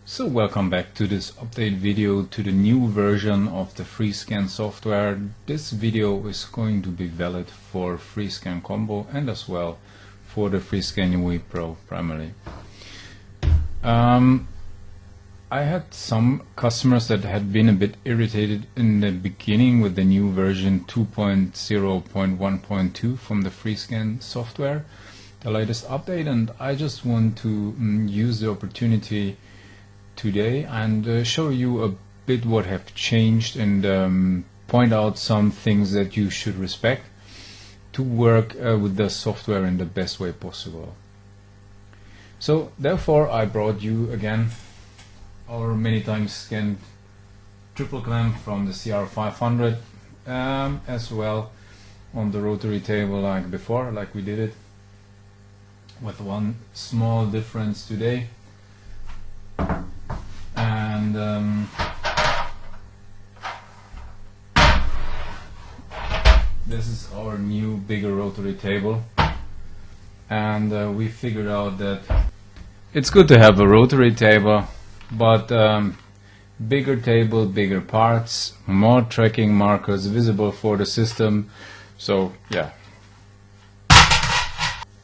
So welcome back to this update video to the new version of the FreeScan software. This video is going to be valid for FreeScan Combo and as well for the FreeScan UE Pro primarily. I had some customers that had been a bit irritated in the beginning with the new version 2.0.1.2 from the FreeScan software, the latest update, and I just want to use the opportunity today and show you a bit what have changed and point out some things that you should respect to work with the software in the best way possible. So therefore I brought you again our many times scanned triple clamp from the CR500 as well on the rotary table like before, like we did it, with one small difference today. And this is our new bigger rotary table, and we figured out that it's good to have a rotary table, but bigger table, bigger parts, more tracking markers visible for the system. So yeah,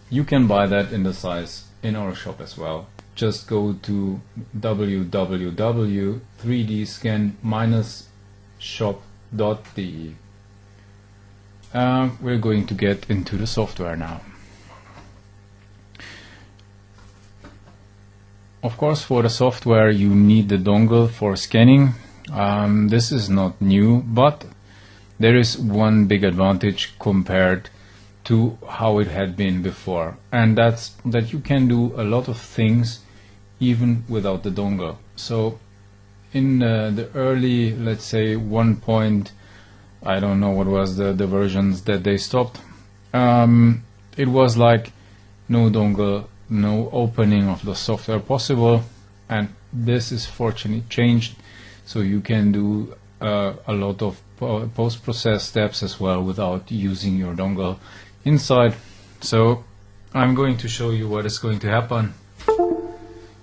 you can buy that in the size in our shop as well. Just go to www.3dscan-shop.de. We're going to get into the software now. Of course, for the software you need the dongle for scanning. This is not new, but there is one big advantage compared to how it had been before, and that's that you can do a lot of things even without the dongle. So in the early, let's say 1 point, I don't know what was the versions that they stopped, it was like no dongle, no opening of the software possible, and this is fortunately changed, so you can do a lot of post-process steps as well without using your dongle inside. So I'm going to show you what is going to happen.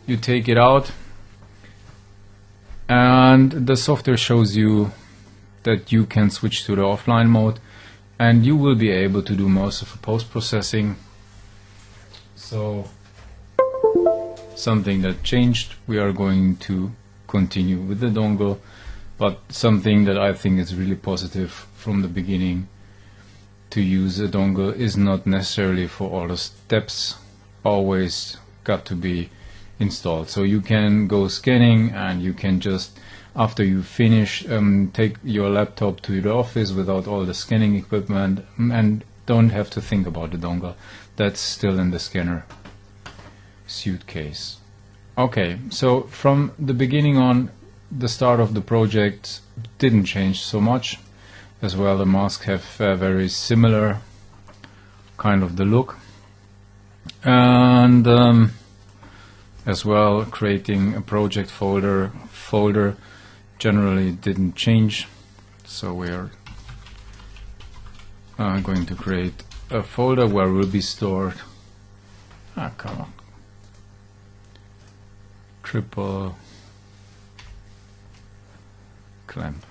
You take it out and the software shows you that you can switch to the offline mode, and you will be able to do most of the post-processing. So something that changed, we are going to continue with the dongle, but something that I think is really positive from the beginning, to use a dongle is not necessarily for all the steps always got to be installed. So you can go scanning and you can just, after you finish, take your laptop to the office without all the scanning equipment and don't have to think about the dongle. That's still in the scanner suitcase. Okay, so from the beginning on, the start of the project didn't change so much. As well, the masks have very similar kind of the look, and as well creating a project folder generally didn't change, so we are going to create a folder where will be stored come on, triple clamp.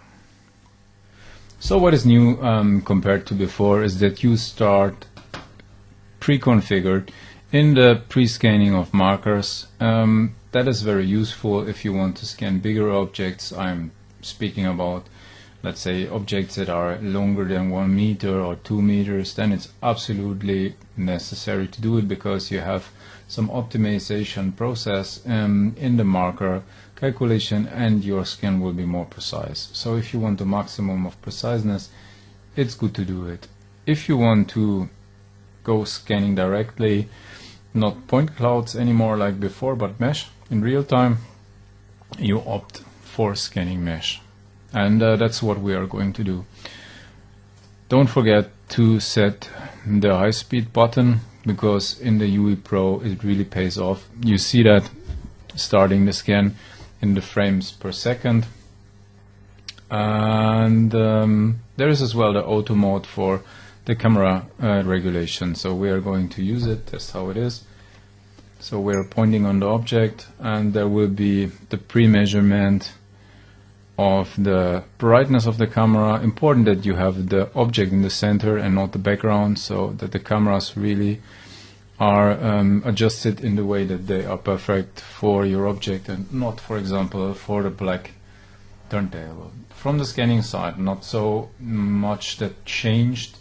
So what is new compared to before is that you start pre-configured in the pre-scanning of markers. That is very useful if you want to scan bigger objects. I'm speaking about, let's say, objects that are longer than 1 meter or 2 meters. Then it's absolutely necessary to do it, because you have some optimization process in the marker calculation, and your scan will be more precise. So if you want the maximum of preciseness, it's good to do it. If you want to go scanning directly, not point clouds anymore like before, but mesh in real time, you opt for scanning mesh, and that's what we are going to do. Don't forget to set the high speed button, because in the UE Pro it really pays off. You see that starting the scan in the frames per second, and there is as well the auto mode for the camera regulation, so we are going to use it, test how it is. So we're pointing on the object, and there will be the pre-measurement of the brightness of the camera. Important that you have the object in the center and not the background, so that the cameras really are adjusted in the way that they are perfect for your object and not, for example, for the black turntable. From the scanning side, not so much that changed,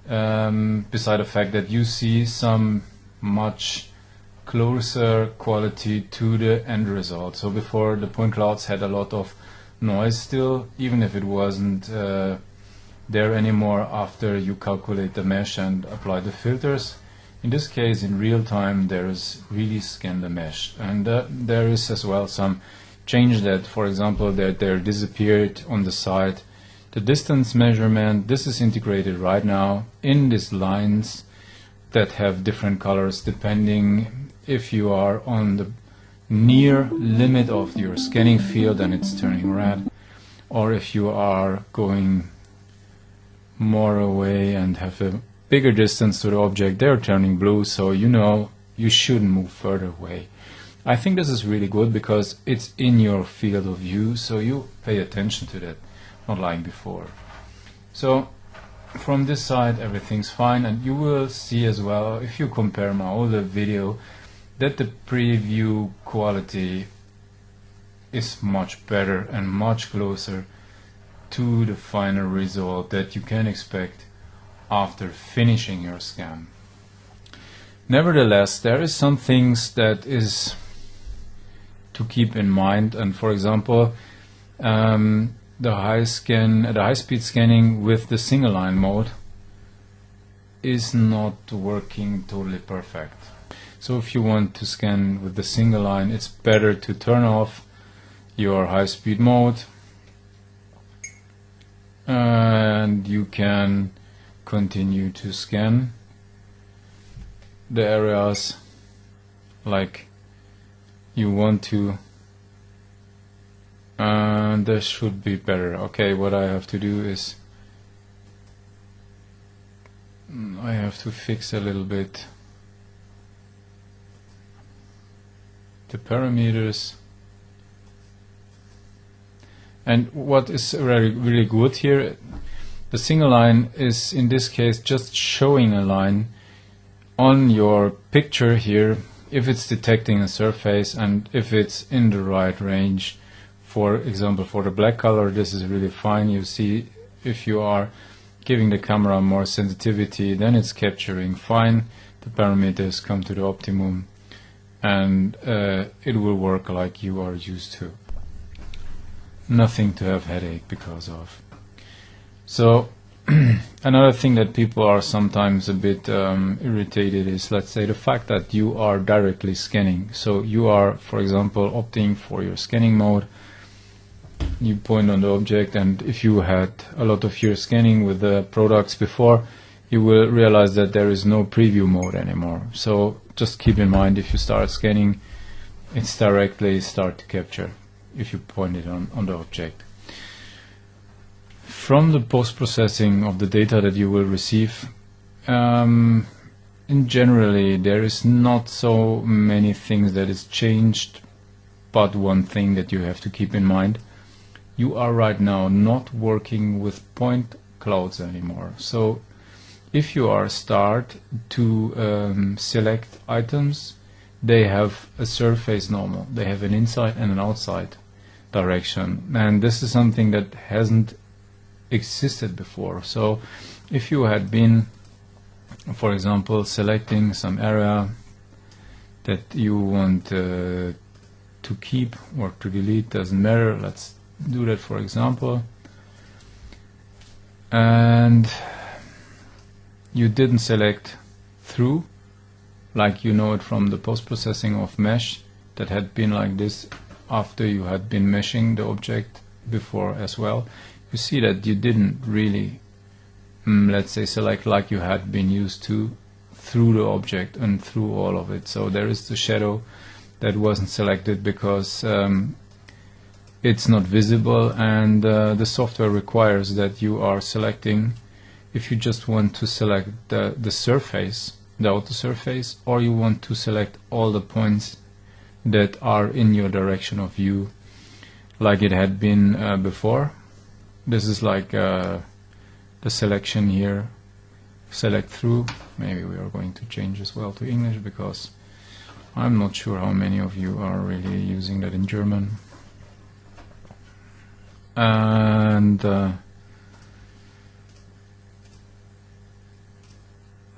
beside the fact that you see some much closer quality to the end result. So before, the point clouds had a lot of noise still, even if it wasn't there anymore after you calculate the mesh and apply the filters. In this case, in real time, there is really scan the mesh, and there is as well some change that, for example, that there disappeared on the side the distance measurement. This is integrated right now in these lines that have different colors depending if you are on the near limit of your scanning field and it's turning red, or if you are going more away and have a bigger distance to the object, they're turning blue, so you know you shouldn't move further away. I think this is really good because it's in your field of view, so you pay attention to that, not like before. So from this side everything's fine, and you will see as well, if you compare my older video, that the preview quality is much better and much closer to the final result that you can expect after finishing your scan. Nevertheless, there is some things that is to keep in mind, and for example, the high-speed scanning with the single line mode is not working totally perfect. So if you want to scan with the single line, it's better to turn off your high-speed mode, and you can continue to scan the areas like you want to, and this should be better. Okay, what I have to do is I have to fix a little bit the parameters. And what is really good here, the single line is in this case just showing a line on your picture here if it's detecting a surface and if it's in the right range. For example, for the black color, this is really fine. You see, if you are giving the camera more sensitivity, then it's capturing fine. The parameters come to the optimum, and it will work like you are used to. Nothing to have headache because of. So another thing that people are sometimes a bit irritated is, let's say, the fact that you are directly scanning. So you are, for example, opting for your scanning mode. You point on the object, and if you had a lot of your scanning with the products before, you will realize that there is no preview mode anymore. So just keep in mind, if you start scanning, it's directly start to capture if you point it on the object. From the post-processing of the data that you will receive, in generally there is not so many things that is changed, but one thing that you have to keep in mind: you are right now not working with point clouds anymore. So if you are start to select items, they have a surface normal. They have an inside and an outside direction, and this is something that hasn't existed before. So if you had been, for example, selecting some area that you want to keep or to delete, doesn't matter, let's do that for example, and you didn't select through, like you know it from the post-processing of mesh that had been like this after you had been meshing the object before as well. You see that you didn't really, let's say, select like you had been used to through the object and through all of it. So there is the shadow that wasn't selected because it's not visible, and the software requires that you are selecting. If you just want to select the surface the outer surface, or you want to select all the points that are in your direction of view like it had been before. This is like the selection here, select through. Maybe we are going to change as well to English, because I'm not sure how many of you are really using that in German. And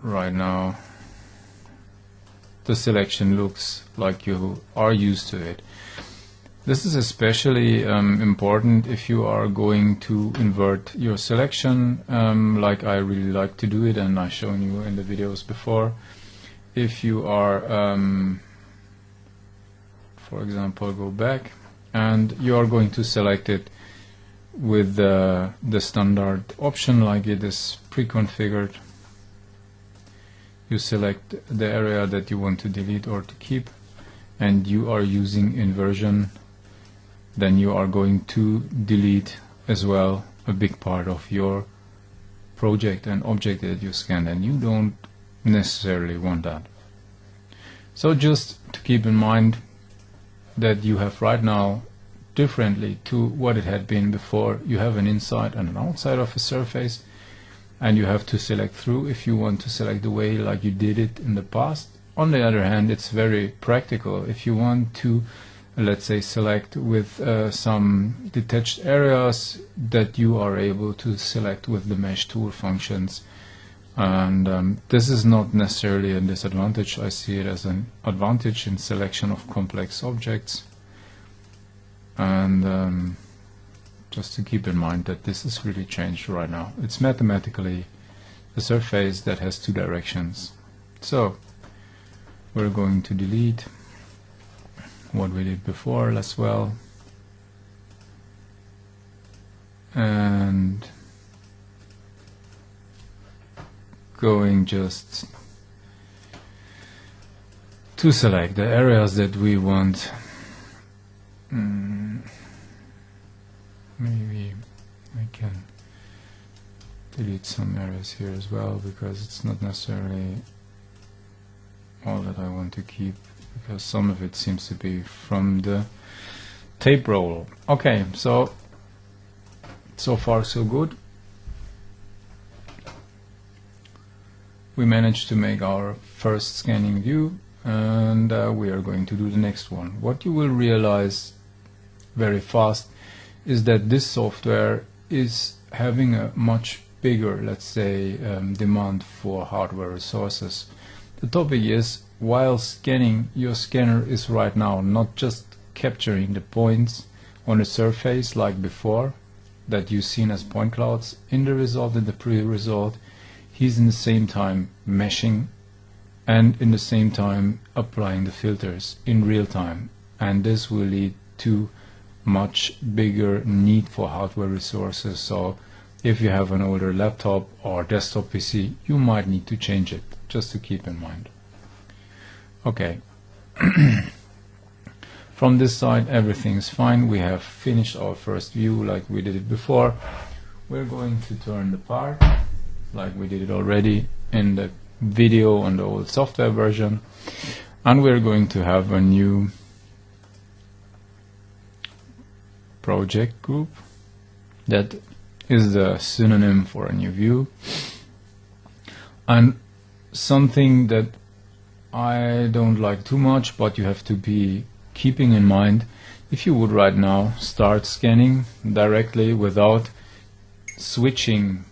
right now the selection looks like you are used to it. This is especially important if you are going to invert your selection, like I really like to do it, and I've shown you in the videos before. If you are, for example, go back, and you are going to select it with the standard option like it is pre-configured. You select the area that you want to delete or to keep, and you are using inversion, then you are going to delete as well a big part of your project and object that you scanned, and you don't necessarily want that. So just to keep in mind that you have right now, differently to what it had been before, you have an inside and an outside of a surface, and you have to select through if you want to select the way like you did it in the past. On the other hand, it's very practical if you want to, let's say, select with some detached areas, that you are able to select with the mesh tool functions. And this is not necessarily a disadvantage. I see it as an advantage in selection of complex objects. And just to keep in mind that this is really changed right now. It's mathematically a surface that has two directions. So we're going to delete what we did before as well, and going just to select the areas that we want. Maybe I can delete some areas here as well, because it's not necessarily all that I want to keep, because some of it seems to be from the tape roll. Okay, so far so good. We managed to make our first scanning view, and we are going to do the next one. What you will realize very fast is that this software is having a much bigger, let's say, demand for hardware resources. The topic is, while scanning, your scanner is right now not just capturing the points on a surface like before that you've seen as point clouds in the result and the pre-result. He's in the same time meshing and in the same time applying the filters in real time, and this will lead to much bigger need for hardware resources. So if you have an older laptop or desktop PC, you might need to change it, just to keep in mind. Okay. From this side everything is fine. We have finished our first view like we did it before. We're going to turn the part like we did it already in the video on the old software version, and we're going to have a new project group that is the synonym for a new view. And something that I don't like too much, but you have to be keeping in mind, if you would right now start scanning directly without switching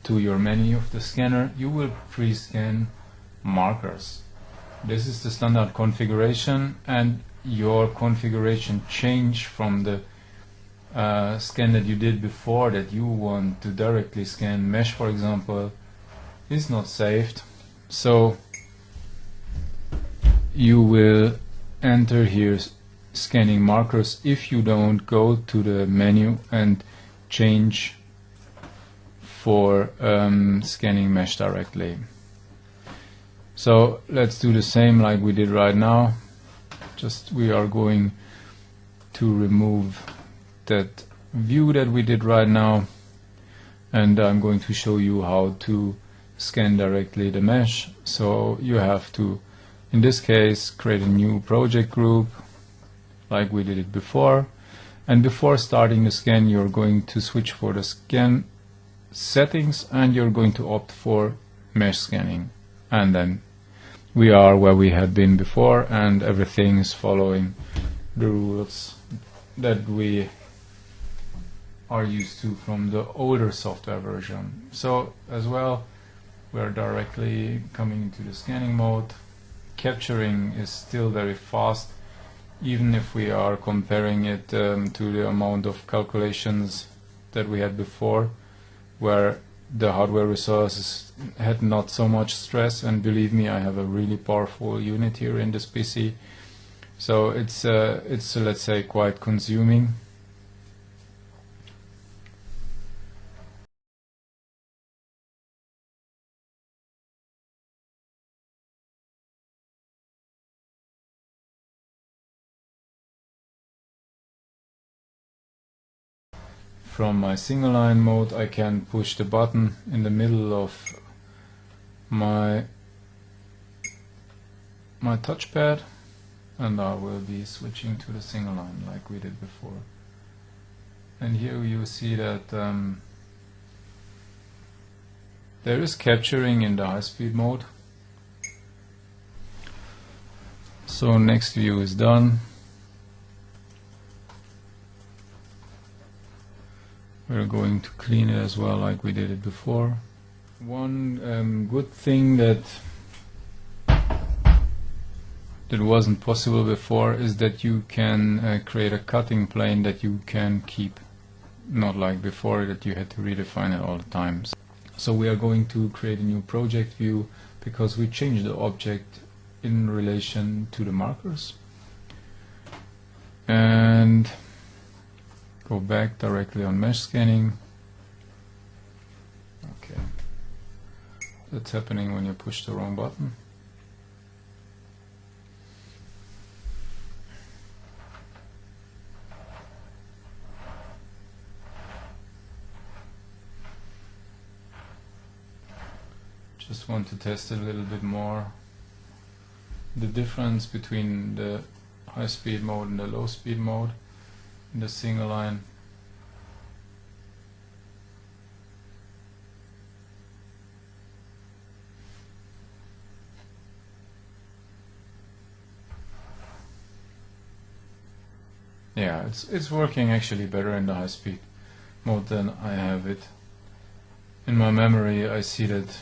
to your menu of the scanner, you will pre-scan markers. This is the standard configuration, and your configuration change from the scan that you did before, that you want to directly scan mesh, for example, is not saved. So you will enter here scanning markers if you don't go to the menu and change for scanning mesh directly. So let's do the same like we did right now. Just we are going to remove that view that we did right now, and I'm going to show you how to scan directly the mesh. So you have to, in this case, create a new project group like we did it before. And before starting the scan, you're going to switch for the scan settings and you're going to opt for mesh scanning. And then we are where we had been before, and everything is following the rules that we are used to from the older software version. So as well, we're directly coming into the scanning mode. Capturing is still very fast, even if we are comparing it to the amount of calculations that we had before, where the hardware resources had not so much stress. And believe me, I have a really powerful unit here in this PC, so it's let's say quite consuming. From my single line mode, I can push the button in the middle of my touchpad, and I will be switching to the single line like we did before. And here you see that there is capturing in the high-speed mode. So next view is done. We're going to clean it as well like we did it before. One good thing that wasn't possible before is that you can create a cutting plane that you can keep, not like before that you had to redefine it all the time. So we are going to create a new project view because we changed the object in relation to the markers. And go back directly on mesh scanning. Okay, that's happening when you push the wrong button. Just want to test a little bit more the difference between the high speed mode and the low speed mode in the single line. Yeah, it's working actually better in the high speed mode than I have it. In my memory I see that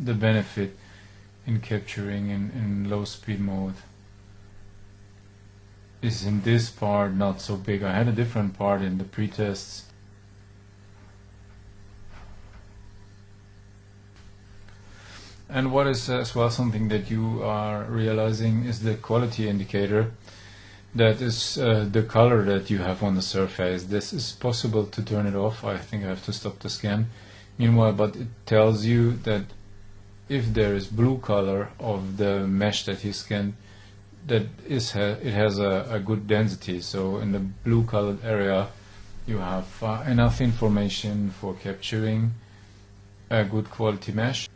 the benefit in capturing in low speed mode is in this part not so big. I had a different part in the pre-tests. And what is as well something that you are realizing is the quality indicator. That is the color that you have on the surface. This is possible to turn it off. I think I have to stop the scan. Meanwhile, but it tells you that if there is blue color of the mesh that he scanned, that is it has a good density. So in the blue colored area you have enough information for capturing a good quality mesh.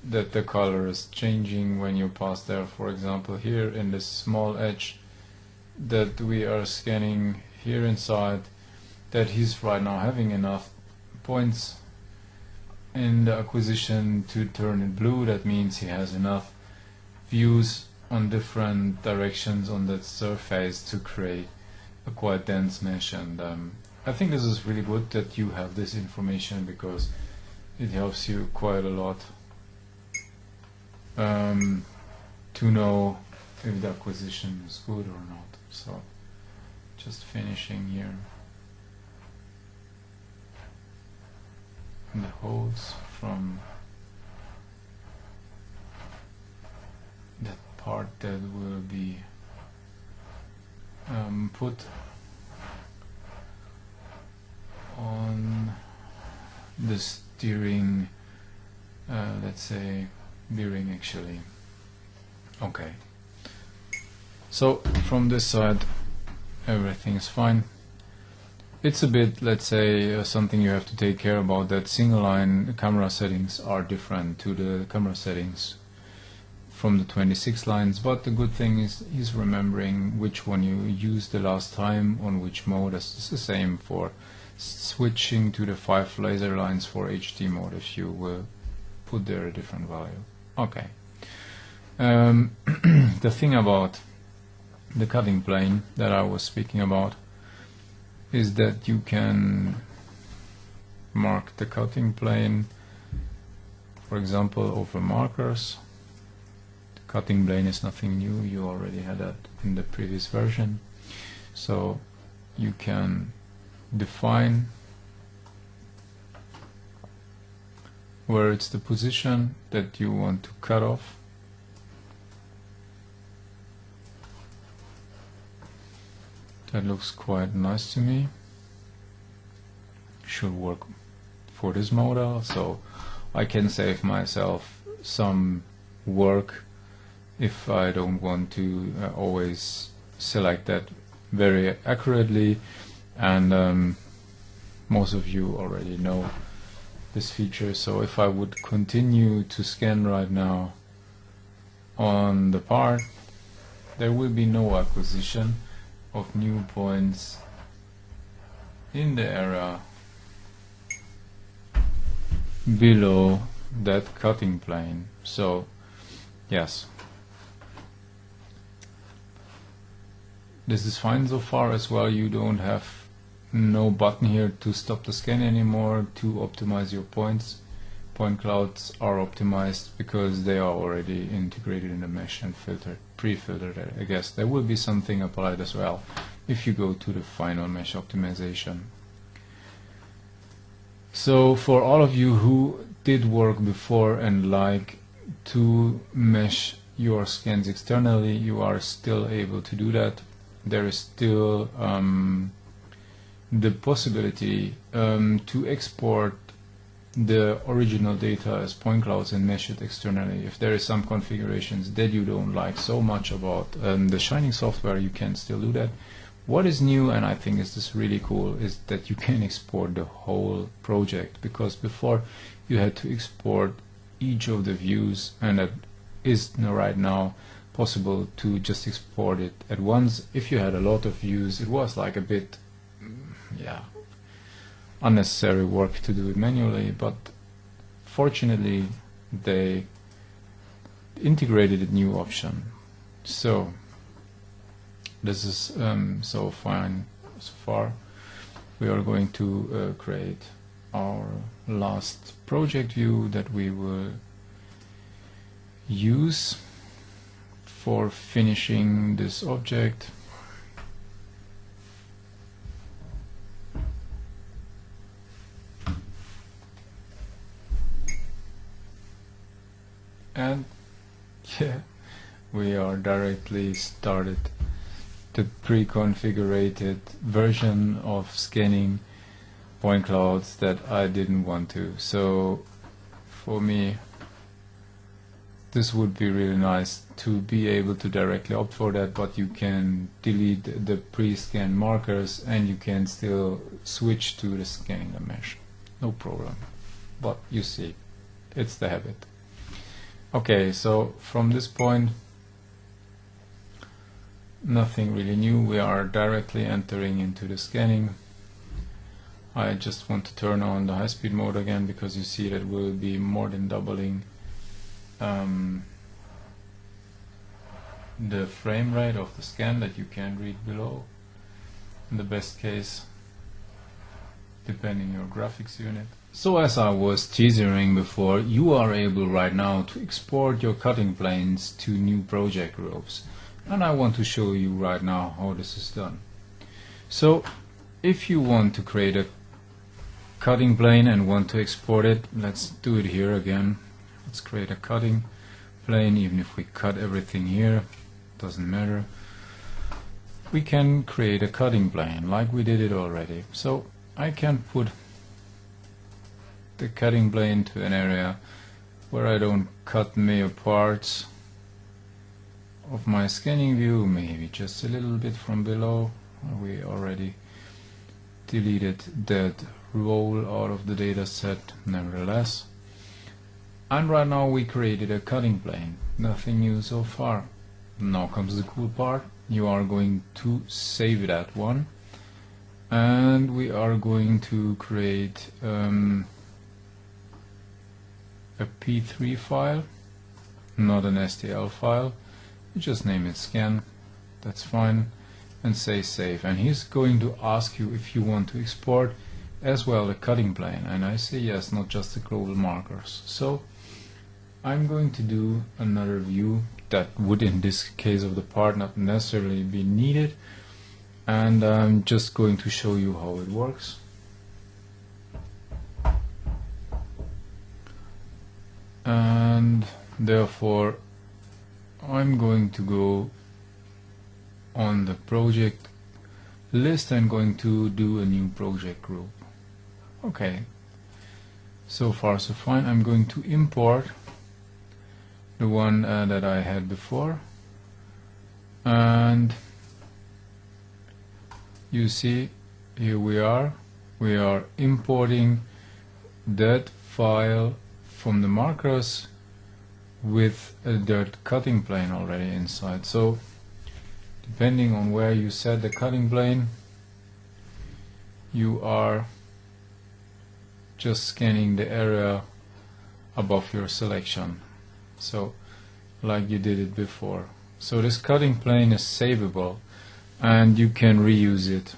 That the color is changing when you pass there. For example, here in this small edge that we are scanning here inside, that he's right now having enough points in the acquisition to turn it blue. That means he has enough views on different directions on that surface to create a quite dense mesh. And I think this is really good that you have this information, because it helps you quite a lot to know if the acquisition is good or not. So just finishing here the holes from that part that will be put on the steering, let's say bearing actually. Okay, so from this side everything is fine. It's a bit, let's say, something you have to take care about, that single line camera settings are different to the camera settings from the 26 lines, but the good thing is remembering which one you used the last time on which mode. It's the same for switching to the 5 laser lines for HD mode if you will put there a different value. Okay. The thing about the cutting plane that I was speaking about is that you can mark the cutting plane, for example, over markers. The cutting plane is nothing new, you already had that in the previous version. So you can define where it's the position that you want to cut off. That looks quite nice to me. Should work for this model, so I can save myself some work if I don't want to always select that very accurately. And most of you already know this feature, so if I would continue to scan right now on the part, there will be no acquisition of new points in the area below that cutting plane. So yes, this is fine so far as well. You don't have no button here to stop the scan anymore to optimize your points. Point clouds are optimized because they are already integrated in the mesh and filtered, pre-filtered. I guess there will be something applied as well if you go to the final mesh optimization. So for all of you who did work before and like to mesh your scans externally, you are still able to do that. There is still the possibility to export the original data as point clouds and mesh it externally. If there is some configurations that you don't like so much about the Shining software, you can still do that. What is new, and I think is this really cool, is that you can export the whole project, because before you had to export each of the views, and that is right now possible to just export it at once. If you had a lot of views, it was like a bit unnecessary work to do it manually, but fortunately they integrated a new option. So this is so fine so far. We are going to create our last project view that we will use for finishing this object. And yeah, we are directly started the pre-configured version of scanning point clouds that I didn't want to. So for me, this would be really nice to be able to directly opt for that, but you can delete the pre-scan markers and you can still switch to the scanning the mesh. No problem. But you see, it's the habit. Okay, so from this point, nothing really new. We are directly entering into the scanning. I just want to turn on the high-speed mode again, because you see that will be more than doubling the frame rate of the scan that you can read below. In the best case, depending your graphics unit. So as I was teasing before, you are able right now to export your cutting planes to new project groups. And I want to show you right now how this is done. So if you want to create a cutting plane and want to export it, let's do it here again. Let's create a cutting plane. Even if we cut everything here, doesn't matter. We can create a cutting plane like we did it already. So I can put the cutting plane to an area where I don't cut major parts of my scanning view, maybe just a little bit from below. We already deleted that role out of the data set nevertheless. And right now we created a cutting plane. Nothing new so far. Now comes the cool part. You are going to save that one, and we are going to create a P3 file, not an STL file. You just name it scan, that's fine, and say save. And he's going to ask you if you want to export as well the cutting plane, and I say yes, not just the global markers. So I'm going to do another view that would in this case of the part not necessarily be needed, and I'm just going to show you how it works. And therefore I'm going to go on the project list and going to do a new project group. Okay, so far so fine. I'm going to import the one that I had before, and you see here we are importing that file from the markers with a dirt cutting plane already inside. So depending on where you set the cutting plane, you are just scanning the area above your selection, so like you did it before. So this cutting plane is savable and you can reuse it.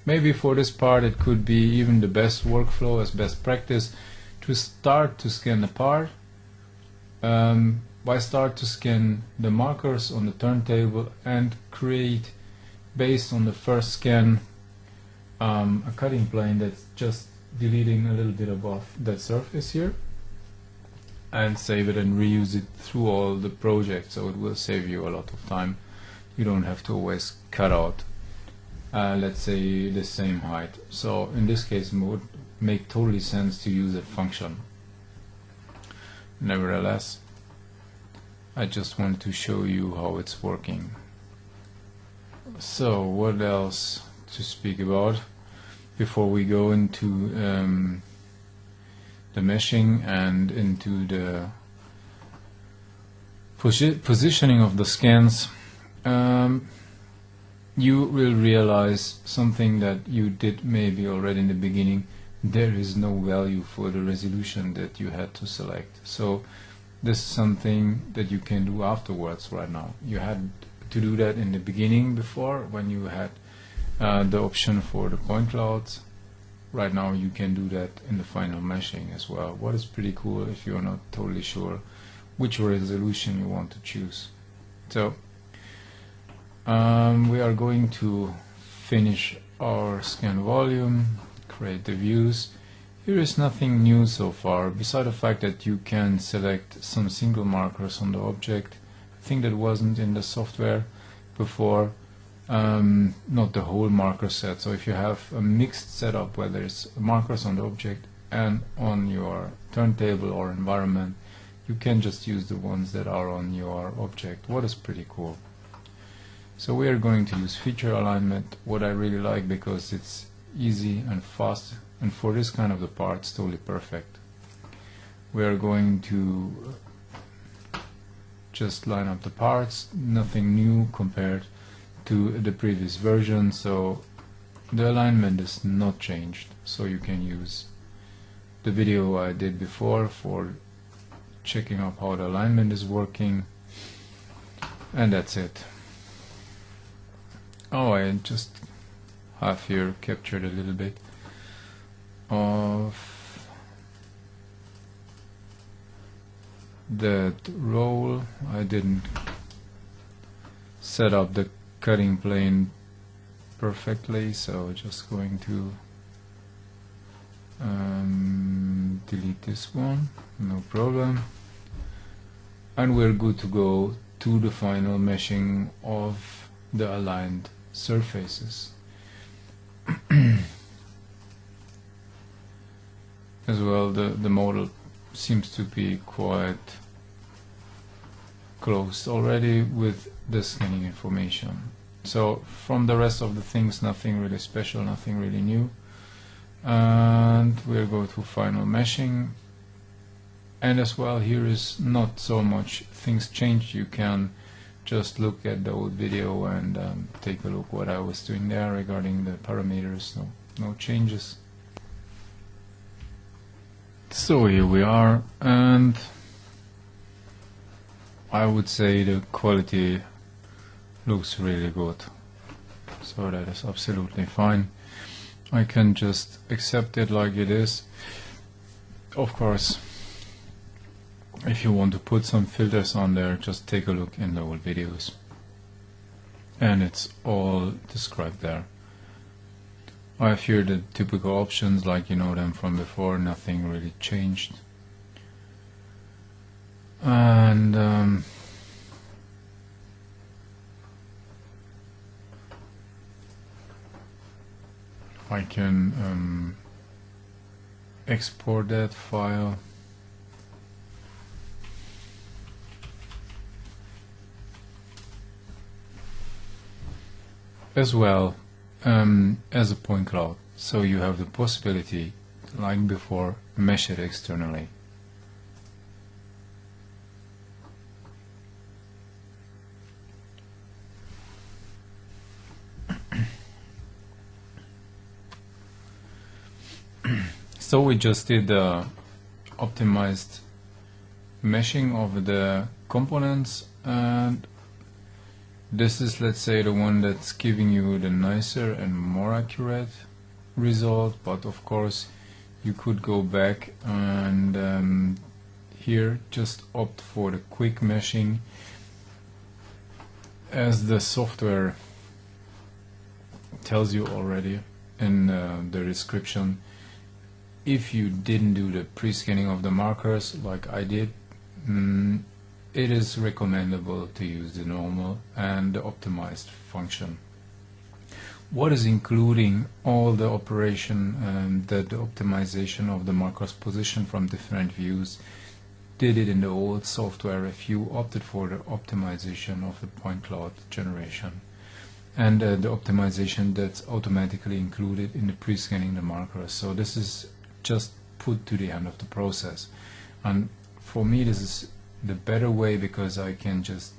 Maybe for this part it could be even the best workflow as best practice to start to scan the part. By start to scan the markers on the turntable and create, based on the first scan, a cutting plane that's just deleting a little bit above that surface here, and save it and reuse it through all the projects. So it will save you a lot of time. You don't have to always cut out let's say the same height. So in this case it would make totally sense to use that function. Nevertheless, I just want to show you how it's working. So what else to speak about before we go into the meshing and into the positioning of the scans? You will realize something that you did maybe already in the beginning. There is no value for the resolution that you had to select. So this is something that you can do afterwards. Right now you had to do that in the beginning before, when you had the option for the point clouds. Right now you can do that in the final meshing as well, what is pretty cool if you're not totally sure which resolution you want to choose. So we are going to finish our scan volume, create the views. Here is nothing new so far, beside the fact that you can select some single markers on the object. I think that wasn't in the software before, not the whole marker set. So if you have a mixed setup where there's markers on the object and on your turntable or environment, you can just use the ones that are on your object, what is pretty cool. So we are going to use feature alignment, what I really like because it's easy and fast, and for this kind of the parts totally perfect. We are going to just line up the parts, nothing new compared to the previous version, so the alignment is not changed. So you can use the video I did before for checking up how the alignment is working, and that's it. Oh, I just have here captured a little bit of that roll. I didn't set up the cutting plane perfectly, so just going to delete this one, no problem, and we're good to go to the final meshing of the aligned surfaces. As well, the model seems to be quite close already with the scanning information. So from the rest of the things, nothing really special, nothing really new. and we'll go to final meshing. And as well, here is not so much things changed. You can just look at the old video and take a look what I was doing there regarding the parameters. No changes. So here we are, and I would say the quality looks really good. So that is absolutely fine. I can just accept it like it is. Of course, if you want to put some filters on there, just take a look in the old videos. And it's all described there. I have here the typical options like you know them from before, nothing really changed. And I can export that file. As well as a point cloud, so you have the possibility, like before, mesh it externally. So we just did optimized meshing of the components, and this is, let's say, the one that's giving you the nicer and more accurate result. But of course you could go back and here just opt for the quick meshing, as the software tells you already in the description. If you didn't do the pre-scanning of the markers like I did, it is recommendable to use the normal and the optimized function. What is including all the operation that the optimization of the markers position from different views did it in the old software if you opted for the optimization of the point cloud generation, and the optimization that's automatically included in the pre-scanning the markers. So this is just put to the end of the process, and for me this is the better way, because I can just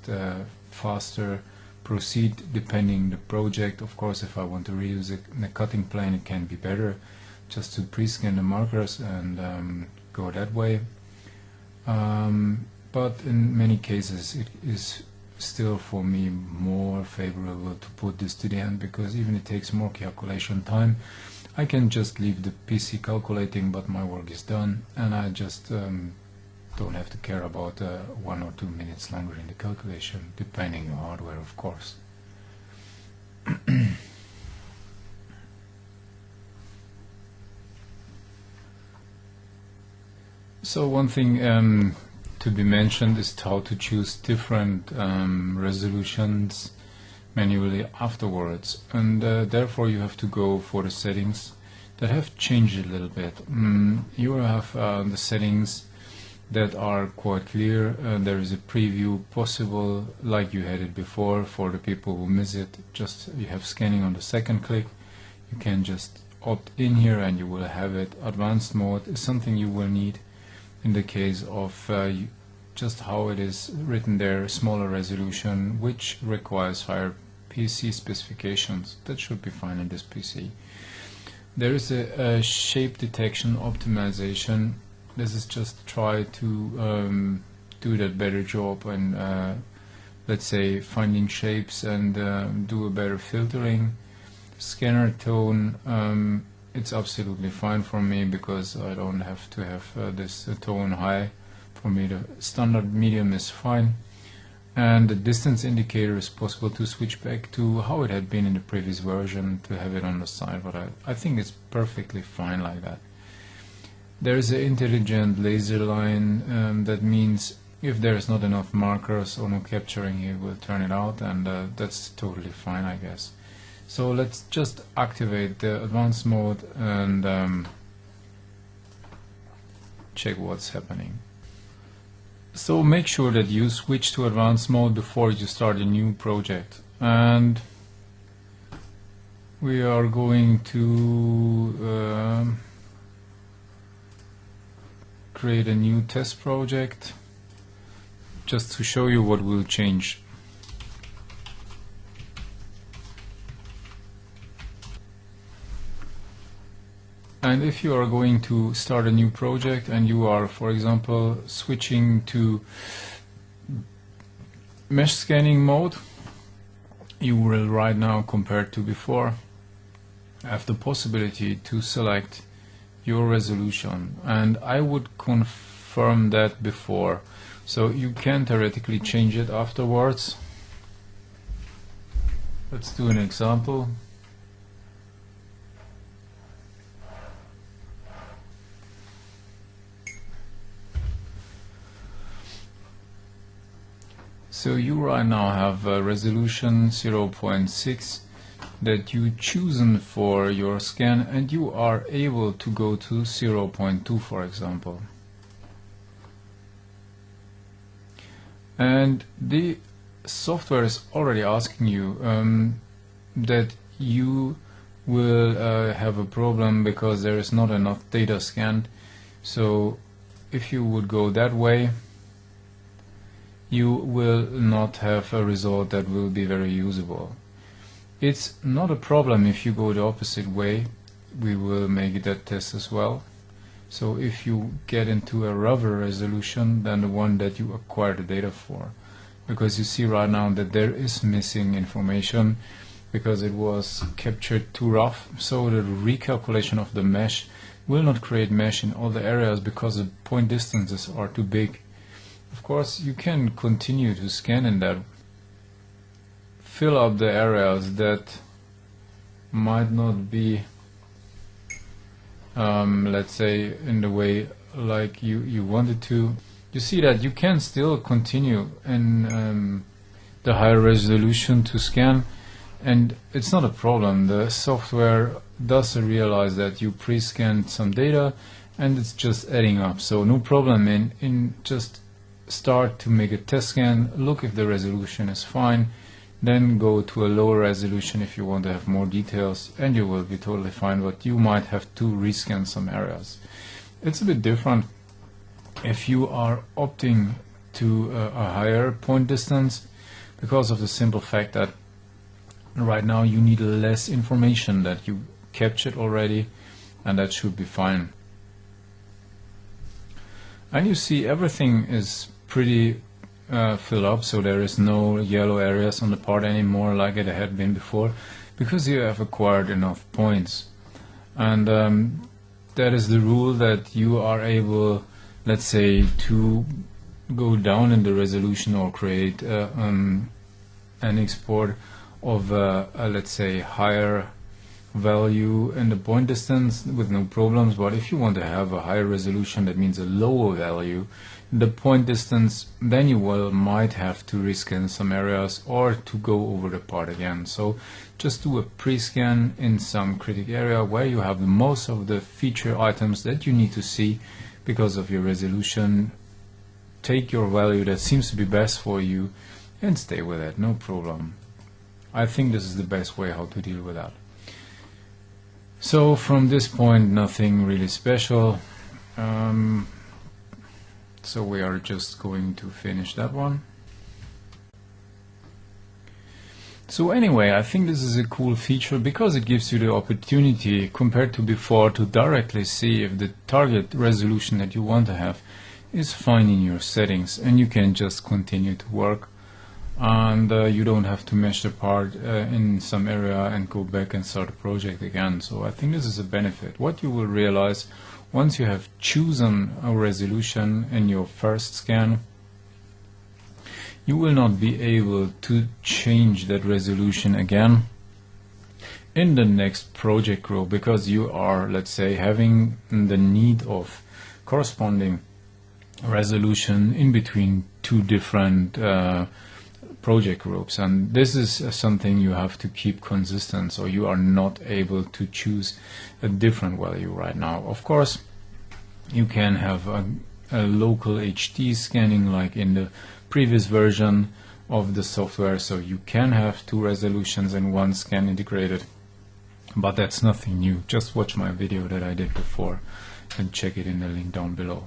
faster proceed depending the project. Of course, if I want to reuse it in a cutting plane, it can be better just to pre-scan the markers and go that way. But in many cases it is still for me more favorable to put this to the end, because even it takes more calculation time. I can just leave the PC calculating, but my work is done, and I just don't have to care about 1 or 2 minutes longer in the calculation, depending on hardware, of course. So one thing to be mentioned is how to choose different resolutions manually afterwards, and therefore you have to go for the settings that have changed a little bit. You have the settings that are quite clear. There is a preview possible like you had it before. For the people who miss it, just you have scanning on the second click. You can just opt in here and you will have it. Advanced mode is something you will need in the case of just how it is written there, smaller resolution, which requires higher PC specifications. That should be fine in this PC. There is a shape detection optimization. This is just try to do that better job and let's say finding shapes and do a better filtering. Scanner tone, it's absolutely fine for me because I don't have to have this tone high. For me the standard medium is fine. And the distance indicator is possible to switch back to how it had been in the previous version, to have it on the side, but I think it's perfectly fine like that. There is an intelligent laser line, that means if there is not enough markers or no capturing, it will turn it out, and that's totally fine, I guess. So let's just activate the advanced mode and check what's happening. So make sure that you switch to advanced mode before you start a new project, and we are going to create a new test project just to show you what will change. And if you are going to start a new project and you are, for example, switching to mesh scanning mode, you will right now, compared to before, have the possibility to select your resolution, and I would confirm that before, so you can theoretically change it afterwards. Let's do an example. So you right now have a resolution 0.6 that you chosen for your scan, and you are able to go to 0.2, for example. And the software is already asking you that you will have a problem because there is not enough data scanned. So if you would go that way, you will not have a result that will be very usable. It's not a problem if you go the opposite way. We will make that test as well. So if you get into a rougher resolution than the one that you acquired the data for, because you see right now that there is missing information because it was captured too rough, so the recalculation of the mesh will not create mesh in all the areas because the point distances are too big. Of course, you can continue to scan in that, fill up the areas that might not be, let's say, in the way like you wanted to. You see that you can still continue in the higher resolution to scan, and it's not a problem. The software does realize that you pre-scanned some data and it's just adding up, so no problem in just start to make a test scan, look if the resolution is fine, then go to a lower resolution if you want to have more details, and you will be totally fine, but you might have to rescan some areas. It's a bit different if you are opting to a higher point distance, because of the simple fact that right now you need less information that you captured already, and that should be fine. And you see everything is pretty filled up, so there is no yellow areas on the part anymore like it had been before, because you have acquired enough points. And that is the rule, that you are able, let's say, to go down in the resolution or create an export of let's say higher value in the point distance with no problems. But if you want to have a higher resolution, that means a lower value in the point distance, then you might have to rescan some areas or to go over the part again. So just do a pre-scan in some critical area where you have most of the feature items that you need to see because of your resolution. Take your value that seems to be best for you and stay with it, no problem. I think this is the best way how to deal with that. So from this point, nothing really special. So we are just going to finish that one. So anyway, I think this is a cool feature because it gives you the opportunity, compared to before, to directly see if the target resolution that you want to have is fine in your settings, and you can just continue to work, and you don't have to mesh the part in some area and go back and start the project again. So I think this is a benefit. What you will realize once you have chosen a resolution in your first scan, you will not be able to change that resolution again in the next project group, because you are, let's say, having the need of corresponding resolution in between two different project groups, and this is something you have to keep consistent, so you are not able to choose a different value right now. Of course, you can have a local HD scanning like in the previous version of the software, so you can have two resolutions in one scan integrated, But that's nothing new. Just watch my video that I did before and check it in the link down below.